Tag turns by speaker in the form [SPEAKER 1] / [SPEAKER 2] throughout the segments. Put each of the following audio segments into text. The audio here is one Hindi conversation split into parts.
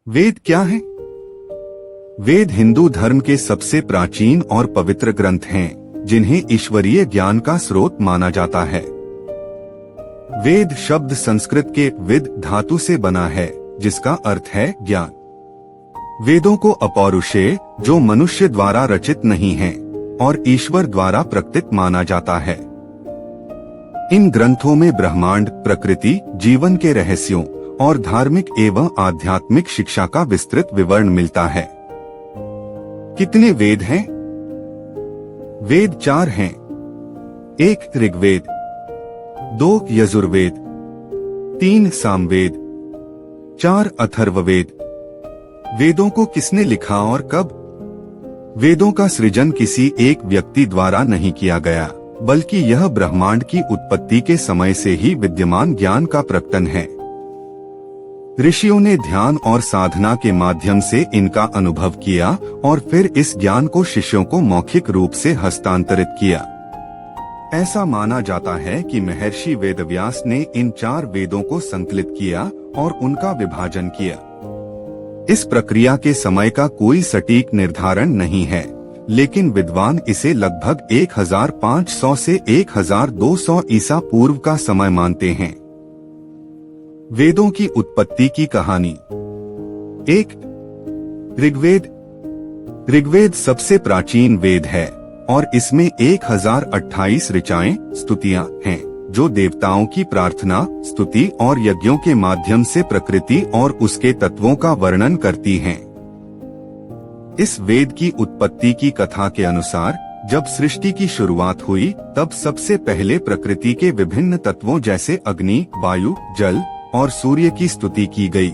[SPEAKER 1] वेद क्या है? वेद हिंदू धर्म के सबसे प्राचीन और पवित्र ग्रंथ हैं, जिन्हें ईश्वरीय ज्ञान का स्रोत माना जाता है। वेद शब्द संस्कृत के विद धातु से बना है, जिसका अर्थ है ज्ञान। वेदों को अपौरुषेय, जो मनुष्य द्वारा रचित नहीं है, और ईश्वर द्वारा प्रकृत माना जाता है। इन ग्रंथों में ब्रह्मांड, प्रकृति, जीवन के रहस्यों और धार्मिक एवं आध्यात्मिक शिक्षा का विस्तृत विवरण मिलता है। कितने वेद हैं? वेद 4 हैं। 1 ऋग्वेद, 2 यजुर्वेद, 3 सामवेद, 4 अथर्ववेद। वेदों को किसने लिखा और कब? वेदों का सृजन किसी एक व्यक्ति द्वारा नहीं किया गया, बल्कि यह ब्रह्मांड की उत्पत्ति के समय से ही विद्यमान ज्ञान का प्रकटन है। ऋषियों ने ध्यान और साधना के माध्यम से इनका अनुभव किया और फिर इस ज्ञान को शिष्यों को मौखिक रूप से हस्तांतरित किया। ऐसा माना जाता है कि महर्षि वेदव्यास ने इन 4 वेदों को संकलित किया और उनका विभाजन किया। इस प्रक्रिया के समय का कोई सटीक निर्धारण नहीं है, लेकिन विद्वान इसे लगभग 1500 से 1200 ईसा पूर्व का समय मानते हैं। वेदों की उत्पत्ति की कहानी। 1 ऋग्वेद। ऋग्वेद सबसे प्राचीन वेद है और इसमें 1028 ऋचाएं, स्तुतियां हैं, जो देवताओं की प्रार्थना, स्तुति और यज्ञों के माध्यम से प्रकृति और उसके तत्वों का वर्णन करती हैं। इस वेद की उत्पत्ति की कथा के अनुसार जब सृष्टि की शुरुआत हुई, तब सबसे पहले प्रकृति के विभिन्न तत्वों जैसे अग्नि, वायु, जल और सूर्य की स्तुति की गई।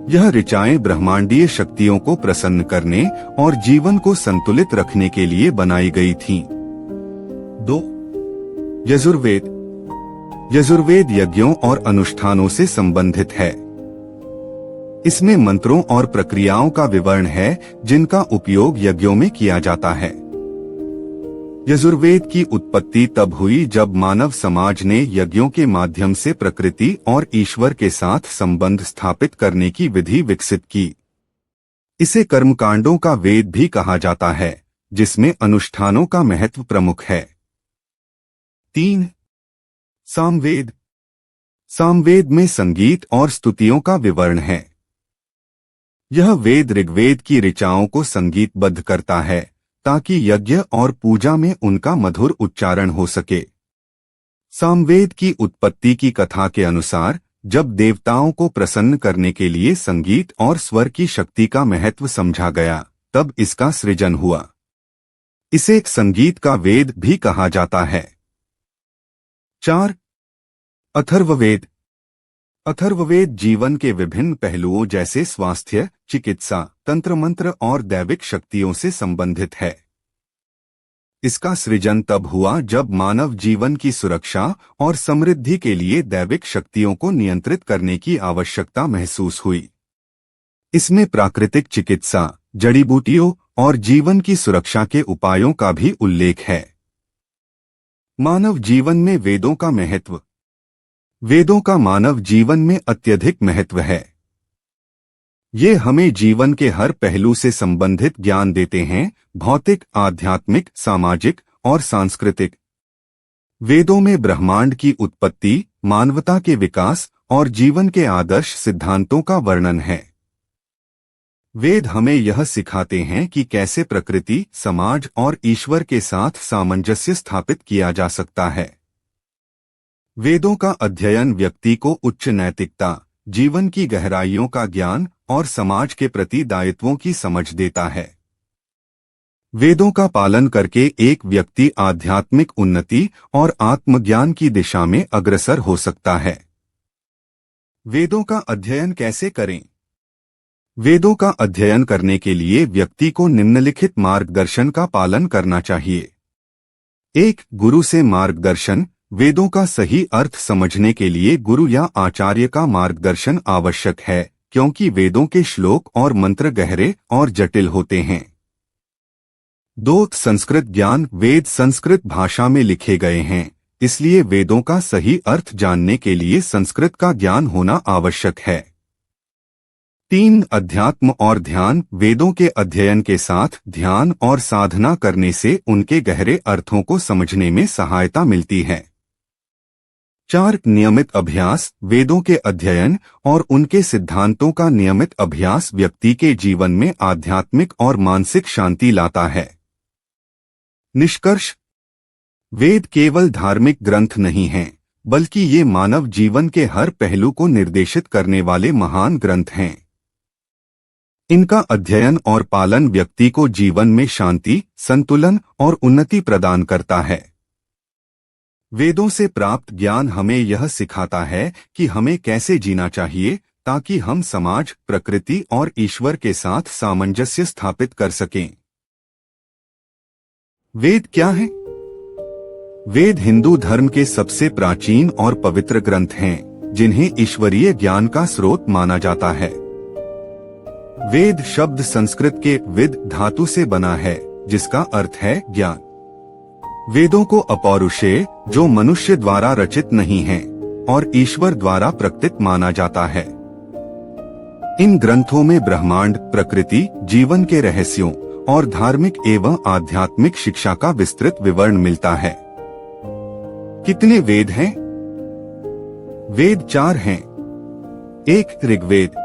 [SPEAKER 1] यह ऋचाएं ब्रह्मांडीय शक्तियों को प्रसन्न करने और जीवन को संतुलित रखने के लिए बनाई गई थीं। 2 यजुर्वेद। यजुर्वेद यज्ञों और अनुष्ठानों से संबंधित है। इसमें मंत्रों और प्रक्रियाओं का विवरण है, जिनका उपयोग यज्ञों में किया जाता है। यजुर्वेद की उत्पत्ति तब हुई जब मानव समाज ने यज्ञों के माध्यम से प्रकृति और ईश्वर के साथ संबंध स्थापित करने की विधि विकसित की। इसे कर्मकांडों का वेद भी कहा जाता है, जिसमें अनुष्ठानों का महत्व प्रमुख है। 3 सामवेद। सामवेद में संगीत और स्तुतियों का विवरण है। यह वेद ऋग्वेद की ऋचाओं को संगीतबद्ध करता है, ताकि यज्ञ और पूजा में उनका मधुर उच्चारण हो सके। सामवेद की उत्पत्ति की कथा के अनुसार जब देवताओं को प्रसन्न करने के लिए संगीत और स्वर की शक्ति का महत्व समझा गया, तब इसका सृजन हुआ। इसे एक संगीत का वेद भी कहा जाता है। 4 अथर्ववेद। अथर्ववेद जीवन के विभिन्न पहलुओं जैसे स्वास्थ्य, चिकित्सा, तंत्र मंत्र और दैविक शक्तियों से संबंधित है। इसका सृजन तब हुआ जब मानव जीवन की सुरक्षा और समृद्धि के लिए दैविक शक्तियों को नियंत्रित करने की आवश्यकता महसूस हुई। इसमें प्राकृतिक चिकित्सा, जड़ी बूटियों और जीवन की सुरक्षा के उपायों का भी उल्लेख है। मानव जीवन में वेदों का महत्व। वेदों का मानव जीवन में अत्यधिक महत्व है। ये हमें जीवन के हर पहलू से संबंधित ज्ञान देते हैं, भौतिक, आध्यात्मिक, सामाजिक और सांस्कृतिक। वेदों में ब्रह्मांड की उत्पत्ति, मानवता के विकास और जीवन के आदर्श सिद्धांतों का वर्णन है। वेद हमें यह सिखाते हैं कि कैसे प्रकृति, समाज और ईश्वर के साथ सामंजस्य स्थापित किया जा सकता है। वेदों का अध्ययन व्यक्ति को उच्च नैतिकता, जीवन की गहराइयों का ज्ञान और समाज के प्रति दायित्वों की समझ देता है। वेदों का पालन करके एक व्यक्ति आध्यात्मिक उन्नति और आत्मज्ञान की दिशा में अग्रसर हो सकता है। वेदों का अध्ययन कैसे करें? वेदों का अध्ययन करने के लिए व्यक्ति को निम्नलिखित मार्गदर्शन का पालन करना चाहिए। 1 गुरु से मार्गदर्शन। वेदों का सही अर्थ समझने के लिए गुरु या आचार्य का मार्गदर्शन आवश्यक है, क्योंकि वेदों के श्लोक और मंत्र गहरे और जटिल होते हैं। 2 संस्कृत ज्ञान। वेद संस्कृत भाषा में लिखे गए हैं, इसलिए वेदों का सही अर्थ जानने के लिए संस्कृत का ज्ञान होना आवश्यक है। 3. अध्यात्म और ध्यान। वेदों के अध्ययन के साथ ध्यान और साधना करने से उनके गहरे अर्थों को समझने में सहायता मिलती है। 4. नियमित अभ्यास। वेदों के अध्ययन और उनके सिद्धांतों का नियमित अभ्यास व्यक्ति के जीवन में आध्यात्मिक और मानसिक शांति लाता है। निष्कर्ष: वेद केवल धार्मिक ग्रंथ नहीं हैं, बल्कि ये मानव जीवन के हर पहलू को निर्देशित करने वाले महान ग्रंथ हैं। इनका अध्ययन और पालन व्यक्ति को जीवन में शांति, संतुलन और उन्नति प्रदान करता है। वेदों से प्राप्त ज्ञान हमें यह सिखाता है कि हमें कैसे जीना चाहिए ताकि हम समाज, प्रकृति और ईश्वर के साथ सामंजस्य स्थापित कर सकें। वेद क्या है? वेद हिंदू धर्म के सबसे प्राचीन और पवित्र ग्रंथ हैं, जिन्हें ईश्वरीय ज्ञान का स्रोत माना जाता है। वेद शब्द संस्कृत के विद धातु से बना है, जिसका अर्थ है ज्ञान। वेदों को अपौरुषेय, जो मनुष्य द्वारा रचित नहीं हैं, और ईश्वर द्वारा प्रकटित माना जाता है। इन ग्रंथों में ब्रह्मांड, प्रकृति, जीवन के रहस्यों और धार्मिक एवं आध्यात्मिक शिक्षा का विस्तृत विवरण मिलता है। कितने वेद हैं? वेद 4 हैं। 1. ऋग्वेद।